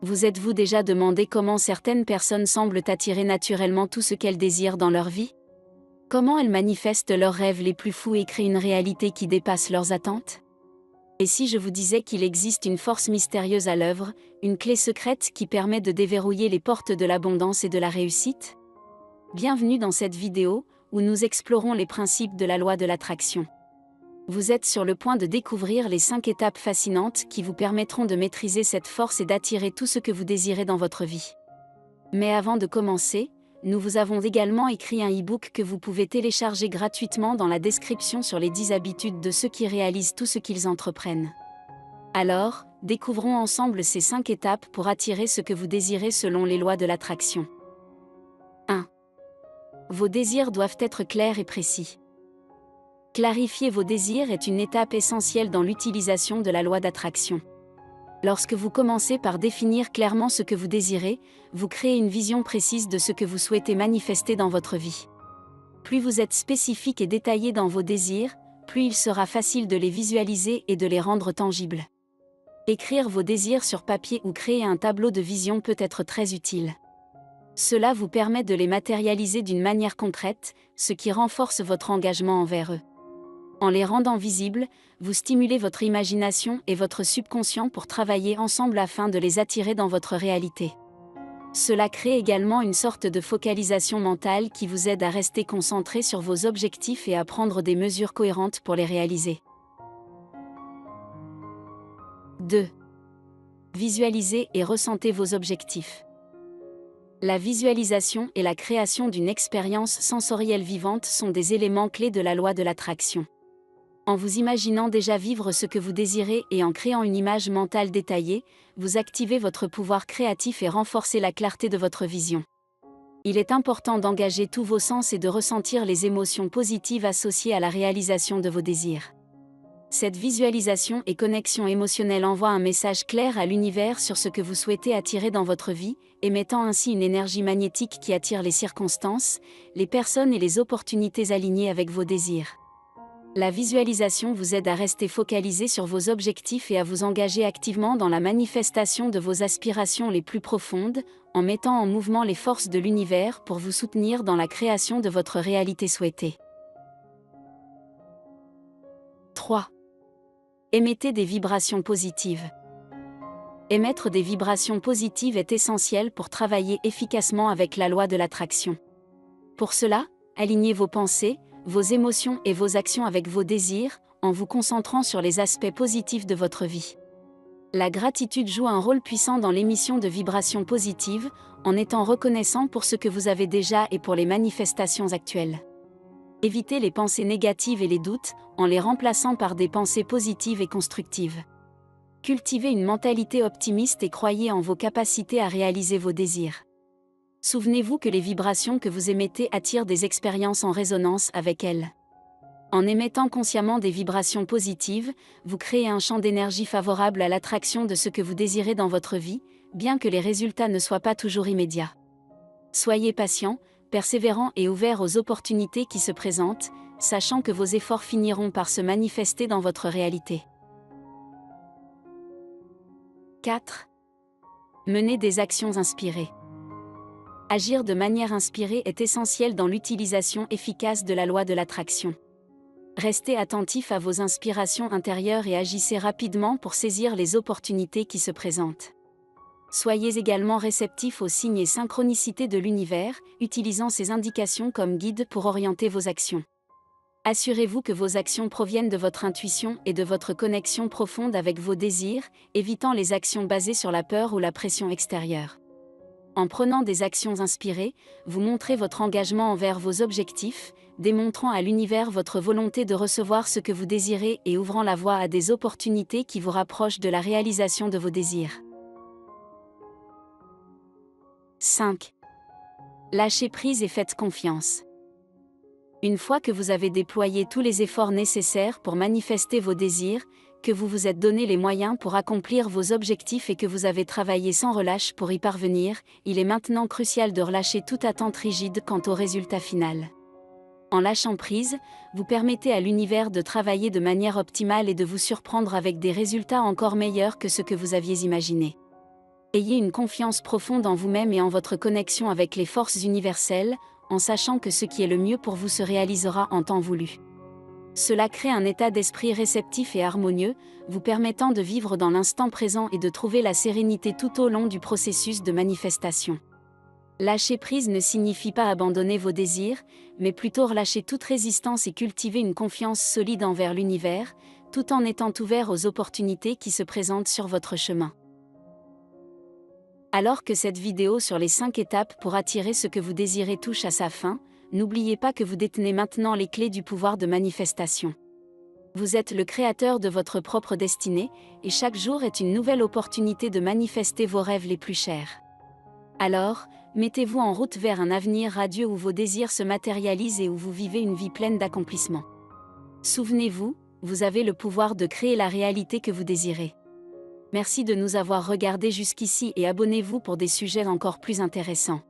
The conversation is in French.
Vous êtes-vous déjà demandé comment certaines personnes semblent attirer naturellement tout ce qu'elles désirent dans leur vie? Comment elles manifestent leurs rêves les plus fous et créent une réalité qui dépasse leurs attentes? Et si je vous disais qu'il existe une force mystérieuse à l'œuvre, une clé secrète qui permet de déverrouiller les portes de l'abondance et de la réussite? Bienvenue dans cette vidéo, où nous explorons les principes de la loi de l'attraction. Vous êtes sur le point de découvrir les 5 étapes fascinantes qui vous permettront de maîtriser cette force et d'attirer tout ce que vous désirez dans votre vie. Mais avant de commencer, nous vous avons également écrit un e-book que vous pouvez télécharger gratuitement dans la description sur les 10 habitudes de ceux qui réalisent tout ce qu'ils entreprennent. Alors, découvrons ensemble ces 5 étapes pour attirer ce que vous désirez selon les lois de l'attraction. 1. Vos désirs doivent être clairs et précis. Clarifier vos désirs est une étape essentielle dans l'utilisation de la loi d'attraction. Lorsque vous commencez par définir clairement ce que vous désirez, vous créez une vision précise de ce que vous souhaitez manifester dans votre vie. Plus vous êtes spécifique et détaillé dans vos désirs, plus il sera facile de les visualiser et de les rendre tangibles. Écrire vos désirs sur papier ou créer un tableau de vision peut être très utile. Cela vous permet de les matérialiser d'une manière concrète, ce qui renforce votre engagement envers eux. En les rendant visibles, vous stimulez votre imagination et votre subconscient pour travailler ensemble afin de les attirer dans votre réalité. Cela crée également une sorte de focalisation mentale qui vous aide à rester concentré sur vos objectifs et à prendre des mesures cohérentes pour les réaliser. 2. Visualisez et ressentez vos objectifs. La visualisation et la création d'une expérience sensorielle vivante sont des éléments clés de la loi de l'attraction. En vous imaginant déjà vivre ce que vous désirez et en créant une image mentale détaillée, vous activez votre pouvoir créatif et renforcez la clarté de votre vision. Il est important d'engager tous vos sens et de ressentir les émotions positives associées à la réalisation de vos désirs. Cette visualisation et connexion émotionnelle envoient un message clair à l'univers sur ce que vous souhaitez attirer dans votre vie, émettant ainsi une énergie magnétique qui attire les circonstances, les personnes et les opportunités alignées avec vos désirs. La visualisation vous aide à rester focalisé sur vos objectifs et à vous engager activement dans la manifestation de vos aspirations les plus profondes, en mettant en mouvement les forces de l'univers pour vous soutenir dans la création de votre réalité souhaitée. 3. Émettez des vibrations positives. Émettre des vibrations positives est essentiel pour travailler efficacement avec la loi de l'attraction. Pour cela, alignez vos pensées, vos émotions et vos actions avec vos désirs, en vous concentrant sur les aspects positifs de votre vie. La gratitude joue un rôle puissant dans l'émission de vibrations positives, en étant reconnaissant pour ce que vous avez déjà et pour les manifestations actuelles. Évitez les pensées négatives et les doutes, en les remplaçant par des pensées positives et constructives. Cultivez une mentalité optimiste et croyez en vos capacités à réaliser vos désirs. Souvenez-vous que les vibrations que vous émettez attirent des expériences en résonance avec elles. En émettant consciemment des vibrations positives, vous créez un champ d'énergie favorable à l'attraction de ce que vous désirez dans votre vie, bien que les résultats ne soient pas toujours immédiats. Soyez patient, persévérant et ouvert aux opportunités qui se présentent, sachant que vos efforts finiront par se manifester dans votre réalité. 4. Menez des actions inspirées. Agir de manière inspirée est essentiel dans l'utilisation efficace de la loi de l'attraction. Restez attentif à vos inspirations intérieures et agissez rapidement pour saisir les opportunités qui se présentent. Soyez également réceptif aux signes et synchronicités de l'univers, utilisant ces indications comme guide pour orienter vos actions. Assurez-vous que vos actions proviennent de votre intuition et de votre connexion profonde avec vos désirs, évitant les actions basées sur la peur ou la pression extérieure. En prenant des actions inspirées, vous montrez votre engagement envers vos objectifs, démontrant à l'univers votre volonté de recevoir ce que vous désirez et ouvrant la voie à des opportunités qui vous rapprochent de la réalisation de vos désirs. 5. Lâchez prise et faites confiance. Une fois que vous avez déployé tous les efforts nécessaires pour manifester vos désirs, que vous vous êtes donné les moyens pour accomplir vos objectifs et que vous avez travaillé sans relâche pour y parvenir, il est maintenant crucial de relâcher toute attente rigide quant au résultat final. En lâchant prise, vous permettez à l'univers de travailler de manière optimale et de vous surprendre avec des résultats encore meilleurs que ce que vous aviez imaginé. Ayez une confiance profonde en vous-même et en votre connexion avec les forces universelles, en sachant que ce qui est le mieux pour vous se réalisera en temps voulu. Cela crée un état d'esprit réceptif et harmonieux, vous permettant de vivre dans l'instant présent et de trouver la sérénité tout au long du processus de manifestation. Lâcher prise ne signifie pas abandonner vos désirs, mais plutôt relâcher toute résistance et cultiver une confiance solide envers l'univers, tout en étant ouvert aux opportunités qui se présentent sur votre chemin. Alors que cette vidéo sur les 5 étapes pour attirer ce que vous désirez touche à sa fin, n'oubliez pas que vous détenez maintenant les clés du pouvoir de manifestation. Vous êtes le créateur de votre propre destinée, et chaque jour est une nouvelle opportunité de manifester vos rêves les plus chers. Alors, mettez-vous en route vers un avenir radieux où vos désirs se matérialisent et où vous vivez une vie pleine d'accomplissement. Souvenez-vous, vous avez le pouvoir de créer la réalité que vous désirez. Merci de nous avoir regardés jusqu'ici et abonnez-vous pour des sujets encore plus intéressants.